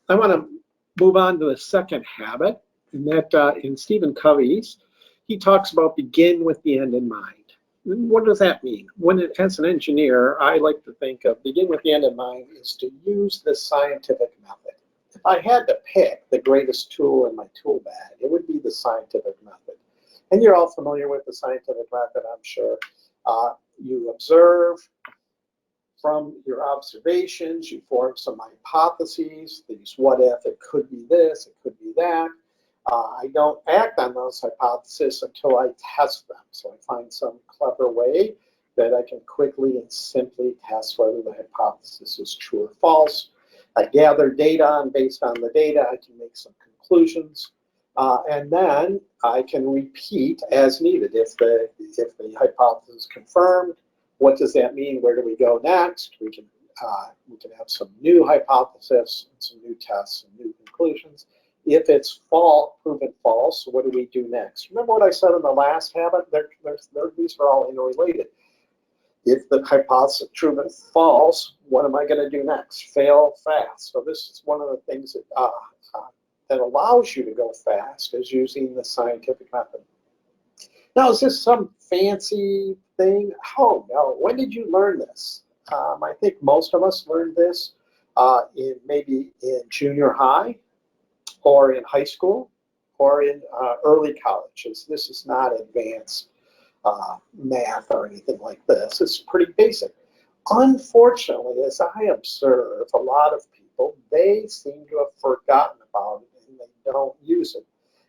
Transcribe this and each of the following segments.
I want to move on to the second habit, and that in Steven Covey's, he talks about begin with the end in mind. What does that mean? As an engineer, I like to think of begin with the end in mind is to use the scientific method. If I had to pick the greatest tool in my tool bag, it would be the scientific method. And you're all familiar with the scientific method, I'm sure. You observe. From your observations, you form some hypotheses. These what if, it could be this, it could be that. I don't act on those hypotheses until I test them. So I find some clever way that I can quickly and simply test whether the hypothesis is true or false. I gather data, and based on the data, I can make some conclusions. And then I can repeat as needed. If the hypothesis is confirmed, what does that mean? Where do we go next? We can have some new hypothesis, some new tests, some new conclusions. If it's proven false, what do we do next? Remember what I said in the last habit? These are all interrelated. If the hypothesis is proven false, what am I going to do next? Fail fast. So this is one of the things that allows you to go fast, is using the scientific method. Now, is this some fancy thing? Oh, no. When did you learn this? I think most of us learned this maybe in junior high, or in high school, or in early college. This is not advanced math or anything like this. It's pretty basic. Unfortunately, as I observe a lot of people, they seem to have forgotten about it and they don't use it.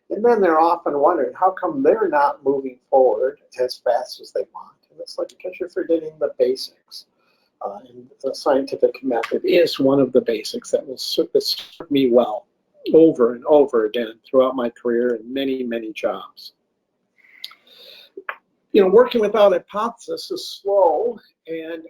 And then they're often wondering, how come they're not moving forward as fast as they want? And it's like, because you're forgetting the basics. And the scientific method is one of the basics that will serve me well over and over again throughout my career in many, many jobs. Working without hypothesis is slow and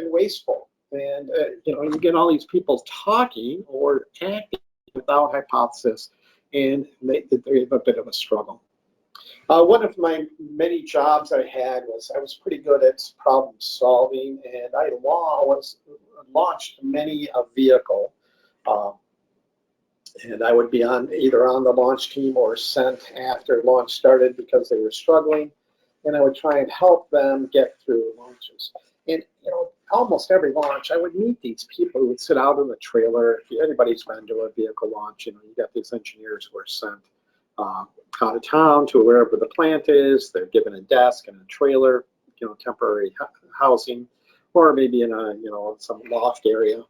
wasteful. And, you get all these people talking or acting without hypothesis, and they have a bit of a struggle. One of my many jobs I had was I was pretty good at problem solving, and I launched many a vehicle. And I would be either on the launch team or sent after launch started because they were struggling. And I would try and help them get through launches. And almost every launch, I would meet these people who would sit out in the trailer. If anybody's been to a vehicle launch, you got these engineers who are sent out of town to wherever the plant is. They're given a desk and a trailer, temporary housing, or maybe in some loft area.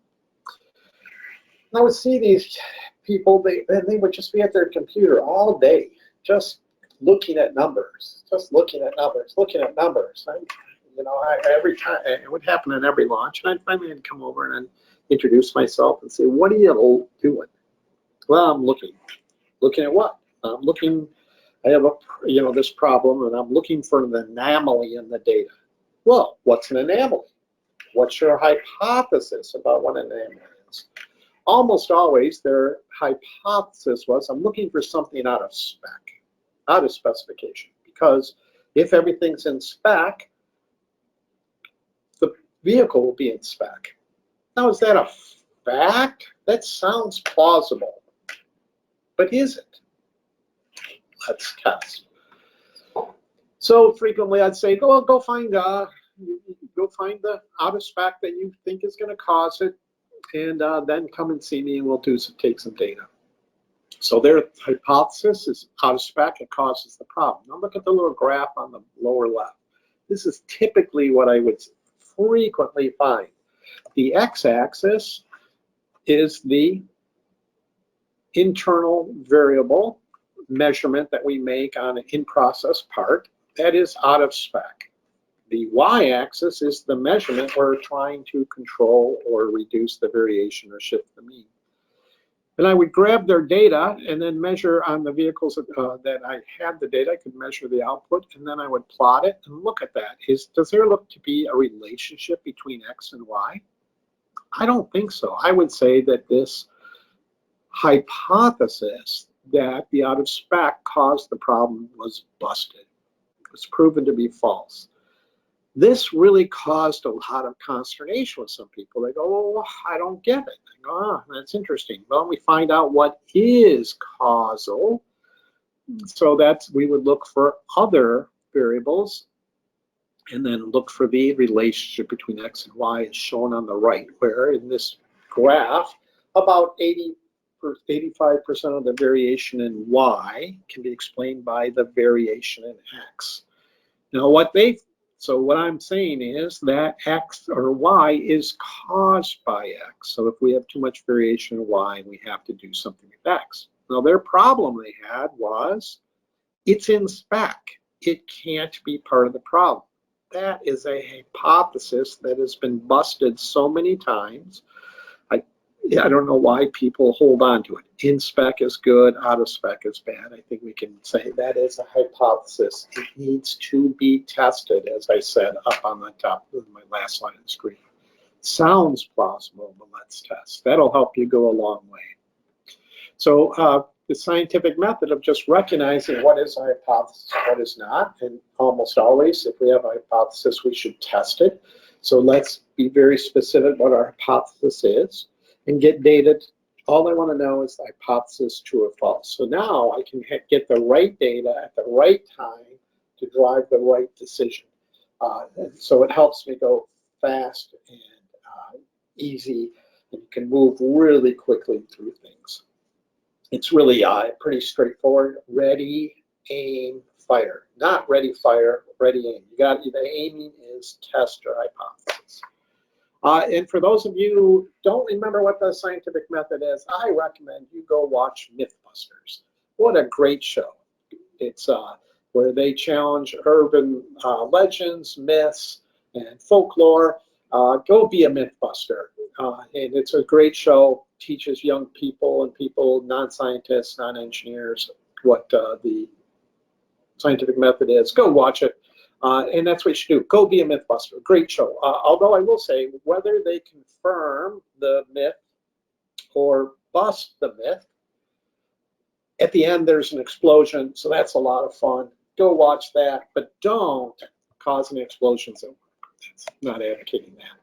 I would see these people, they would just be at their computer all day, just looking at numbers, every time, it would happen in every launch, and I'd finally come over and introduce myself and say, what are you doing? Well, I'm looking at what? I have this problem, and I'm looking for an anomaly in the data. Well, what's an anomaly? What's your hypothesis about what an anomaly is? Almost always their hypothesis was, I'm looking for something out of specification, because if everything's in spec, the vehicle will be in spec. Now, is that a fact? That sounds plausible, but is it? Let's test. So frequently I'd say, go find the out of spec that you think is going to cause it, and then come and see me, and we'll take some data. So their hypothesis is out of spec, it causes the problem. Now look at the little graph on the lower left. This is typically what I would frequently find. The x-axis is the internal variable measurement that we make on an in-process part. That is out of spec. The y-axis is the measurement we're trying to control or reduce the variation or shift the mean. And I would grab their data and then measure on the vehicles that I had the data. I could measure the output, and then I would plot it and look at that. Does there look to be a relationship between X and Y? I don't think so. I would say that this hypothesis that the out of spec caused the problem was busted. It was proven to be false. This really caused a lot of consternation with some people. They go, "Oh, I don't get it." I go, "Ah, that's interesting." Well, we find out what is causal. So we would look for other variables and then look for the relationship between X and Y as shown on the right, where in this graph, about 85% of the variation in Y can be explained by the variation in X. Now, so what I'm saying is that X or Y is caused by X. So if we have too much variation in Y, we have to do something with X. Now, their problem they had was it's in spec. It can't be part of the problem. That is a hypothesis that has been busted so many times. I don't know why people hold on to it. In spec is good, out of spec is bad. I think we can say that is a hypothesis. It needs to be tested, as I said up on the top of my last line of the screen. Sounds plausible, but let's test. That'll help you go a long way. So the scientific method of just recognizing what is a hypothesis, what is not, and almost always, if we have a hypothesis, we should test it. So let's be very specific what our hypothesis is and get data. All I want to know is the hypothesis, true or false. So now I can get the right data at the right time to drive the right decision. And so it helps me go fast and easy, and you can move really quickly through things. It's really pretty straightforward. Ready, aim, fire. Not ready, fire, ready, aim. The aiming is test your hypothesis. And for those of you who don't remember what the scientific method is, I recommend you go watch MythBusters. What a great show. It's where they challenge urban legends, myths, and folklore. Go be a MythBuster. And it's a great show. Teaches young people and people, non-scientists, non-engineers, what the scientific method is. Go watch it. And that's what you should do. Go be a MythBuster. Great show. Although I will say, whether they confirm the myth or bust the myth, at the end there's an explosion. So that's a lot of fun. Go watch that, but don't cause any explosions. It's not advocating that.